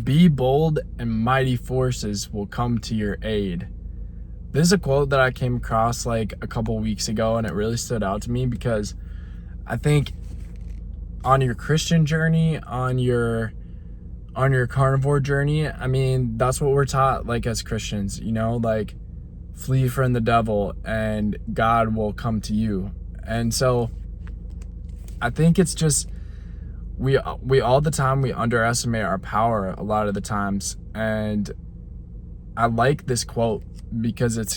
Be bold and mighty forces will come to your aid. This is a quote that I came across like a couple weeks ago, and it really stood out to me because I think on your Christian journey, on your carnivore journey, I mean, that's what we're taught, like, as Christians, like, flee from the devil and God will come to you. And so I think it's just we all the time we underestimate our power a lot of the times. And I like this quote because it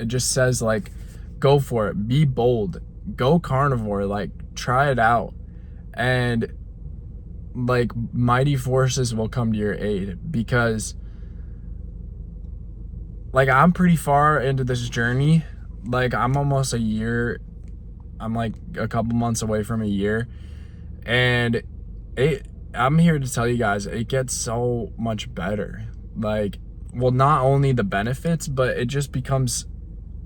just says, like, go for it, be bold, go carnivore, like, try it out, and like, mighty forces will come to your aid. Because, like, I'm pretty far into this journey. Like, I'm almost a year. I'm like a couple months away from a year. And I'm here to tell you guys, it gets so much better. Like, well, not only the benefits, but it becomes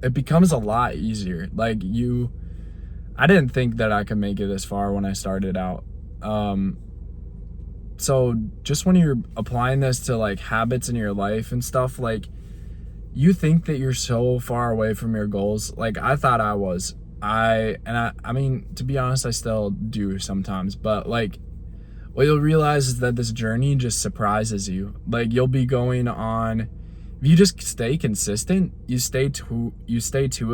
a lot easier. Like, I didn't think that I could make it this far when I started out. So just when you're applying this to, like, habits in your life and stuff, like, you think that you're so far away from your goals. Like, I thought I was. I mean, to be honest, I still do sometimes, but, like, what you'll realize is that this journey just surprises you. Like, you'll be going on, if you just stay consistent, you stay to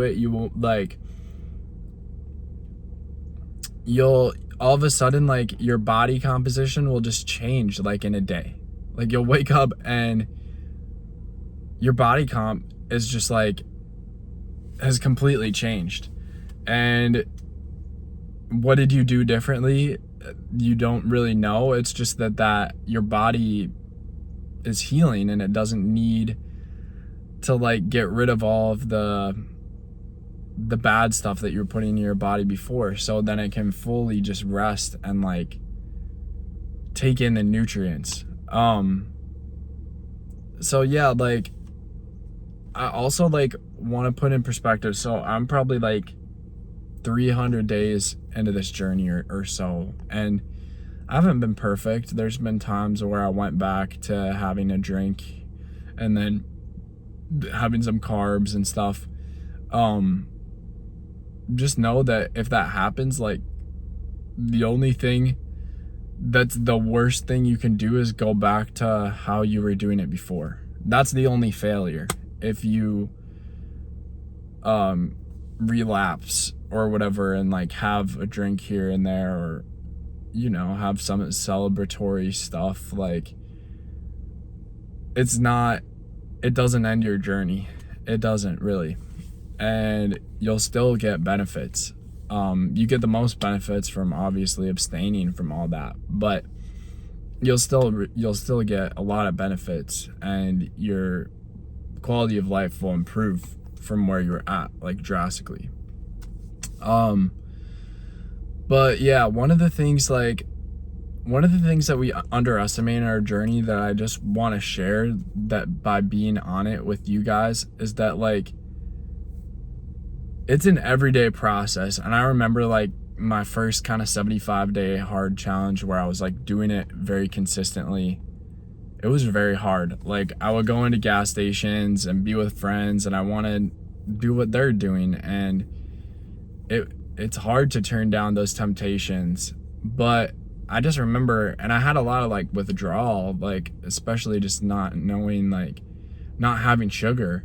it, you won't, like, you'll all of a sudden, like, your body composition will just change, like, in a day. Like, you'll wake up and your body comp is just, like, has completely changed. And what did you do differently? You don't really know. It's just that your body is healing and it doesn't need to, like, get rid of all of the bad stuff that you were putting in your body before, so then it can fully just rest and, like, take in the nutrients. So yeah, like, I also, like, want to put in perspective. So I'm probably like 300 days into this journey or so, and I haven't been perfect. There's been times where I went back to having a drink and then having some carbs and stuff. Just know that if that happens, like, the only thing that's the worst thing you can do is go back to how you were doing it before. That's the only failure. If you relapse or whatever and, like, have a drink here and there, or, have some celebratory stuff, like, it doesn't end your journey. It doesn't really. And you'll still get benefits. You get the most benefits from obviously abstaining from all that, but you'll still get a lot of benefits, and your quality of life will improve from where you're at, like, drastically. But yeah, one of the things that we underestimate in our journey that I just want to share, that by being on it with you guys, is that, like, it's an everyday process. And I remember, like, my first kind of 75-day hard challenge where I was, like, doing it very consistently. It was very hard. Like, I would go into gas stations and be with friends, and I want to do what they're doing, and it's hard to turn down those temptations. But I just remember, and I had a lot of, like, withdrawal, like, especially just not knowing, like, not having sugar,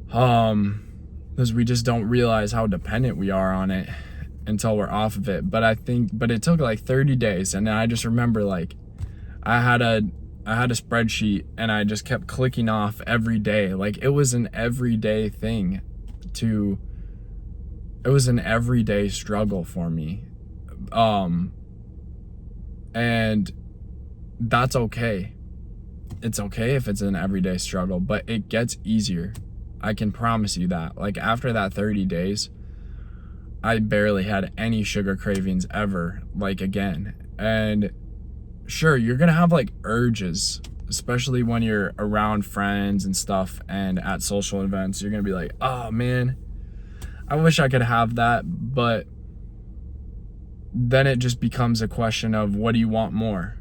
because we just don't realize how dependent we are on it until we're off of it. But it took like 30 days, and I just remember, like, I had a spreadsheet, and I just kept clicking off every day. Like, it was an everyday thing. It was an everyday struggle for me. And that's okay. It's okay if it's an everyday struggle, but it gets easier. I can promise you that. Like, after that 30 days, I barely had any sugar cravings ever, like, again. And sure, you're gonna have, like, urges, especially when you're around friends and stuff and at social events. You're gonna be like, oh man, I wish I could have that. But then it just becomes a question of, what do you want more?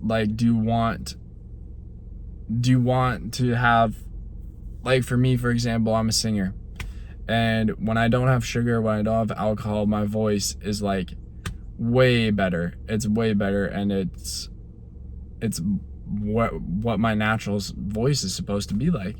Like, do you want to have, like, for me, for example, I'm a singer, and when I don't have sugar, when I don't have alcohol, my voice is like way better. It's way better, and it's what my natural voice is supposed to be like.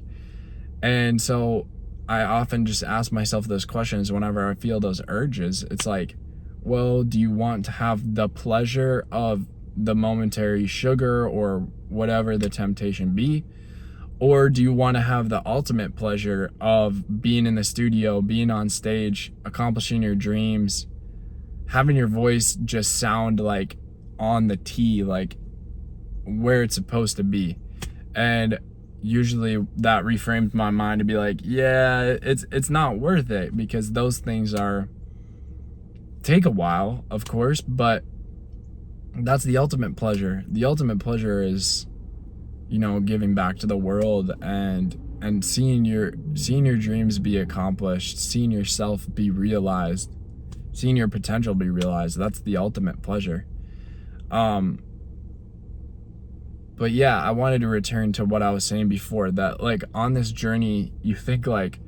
And so I often just ask myself those questions whenever I feel those urges. It's like, well, do you want to have the pleasure of the momentary sugar or whatever the temptation be? Or do you want to have the ultimate pleasure of being in the studio, being on stage, accomplishing your dreams, having your voice just sound like on the tee, like where it's supposed to be? And usually that reframes my mind to be like, yeah, it's not worth it, because those things take a while, of course, but that's the ultimate pleasure. The ultimate pleasure is, giving back to the world and seeing your dreams be accomplished, seeing yourself be realized, seeing your potential be realized. That's the ultimate pleasure. But yeah, I wanted to return to what I was saying before, that like on this journey, you think like,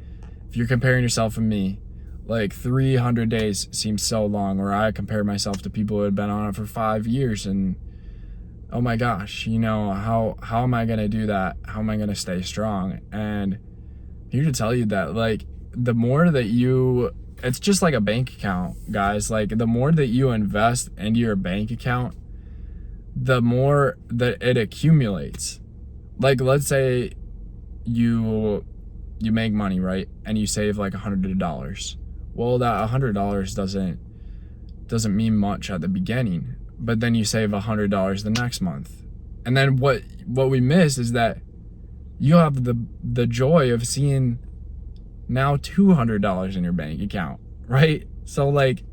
if you're comparing yourself and me, like 300 days seems so long, or I compare myself to people who had been on it for 5 years, and oh my gosh, how am I going to do that? How am I going to stay strong? And I'm here to tell you that, like, the more that it's just like a bank account, guys. Like, the more that you invest into your bank account, the more that it accumulates. Like, let's say you make money, right? And you save like $100. Well, that $100 doesn't mean much at the beginning, but then you save $100 the next month. And then what we miss is that you have the joy of seeing now $200 in your bank account, right? So like,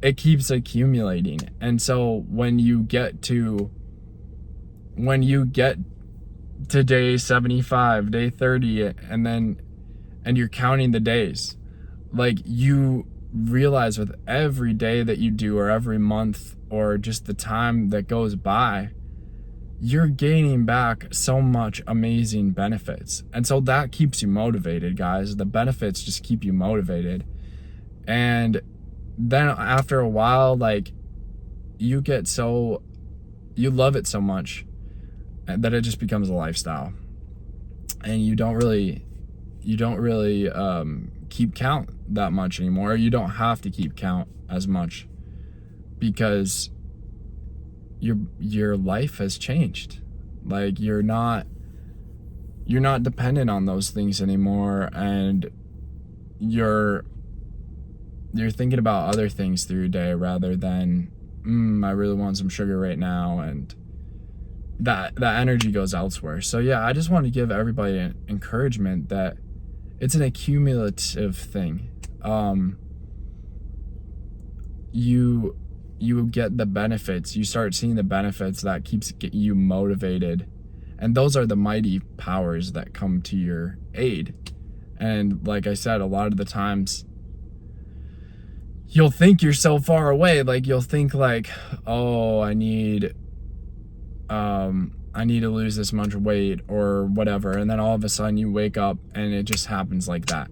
it keeps accumulating. And so when you get to day 75, day 30, and you're counting the days, like, you realize with every day that you do, or every month, or just the time that goes by, you're gaining back so much amazing benefits. And so that keeps you motivated, guys. The benefits just keep you motivated. And then after a while, like, you love it so much that it just becomes a lifestyle, and you don't really keep count that much anymore. You don't have to keep count as much, because your life has changed. Like, you're not dependent on those things anymore, and you're thinking about other things through your day rather than, I really want some sugar right now, and that energy goes elsewhere. So yeah, I just want to give everybody an encouragement that it's an accumulative thing. You get the benefits. You start seeing the benefits. That keeps you motivated, and those are the mighty powers that come to your aid. And like I said, a lot of the times you'll think you're so far away. Like, you'll think like, oh, I need to lose this much weight or whatever, and then all of a sudden you wake up and it just happens like that,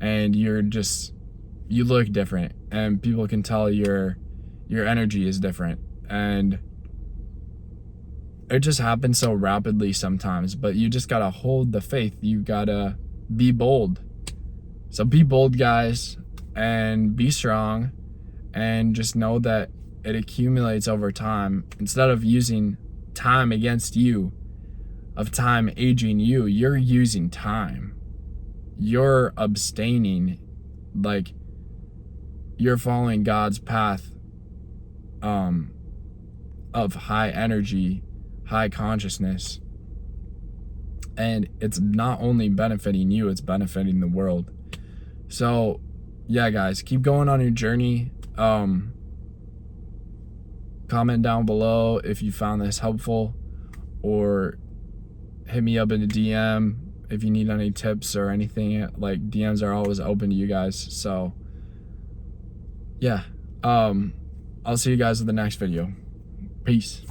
and you look different, and people can tell your energy is different, and it just happens so rapidly sometimes. But you just gotta hold the faith. You gotta be bold. So be bold, guys, and be strong, and just know that it accumulates over time. Instead of using time against you, of time aging you, you're using time. You're abstaining, like, you're following God's path of high energy, high consciousness, and it's not only benefiting you, it's benefiting the world. So yeah, guys, keep going on your journey. Comment down below if you found this helpful, or hit me up in a DM if you need any tips or anything. Like, DMs are always open to you guys. So yeah, I'll see you guys in the next video. Peace.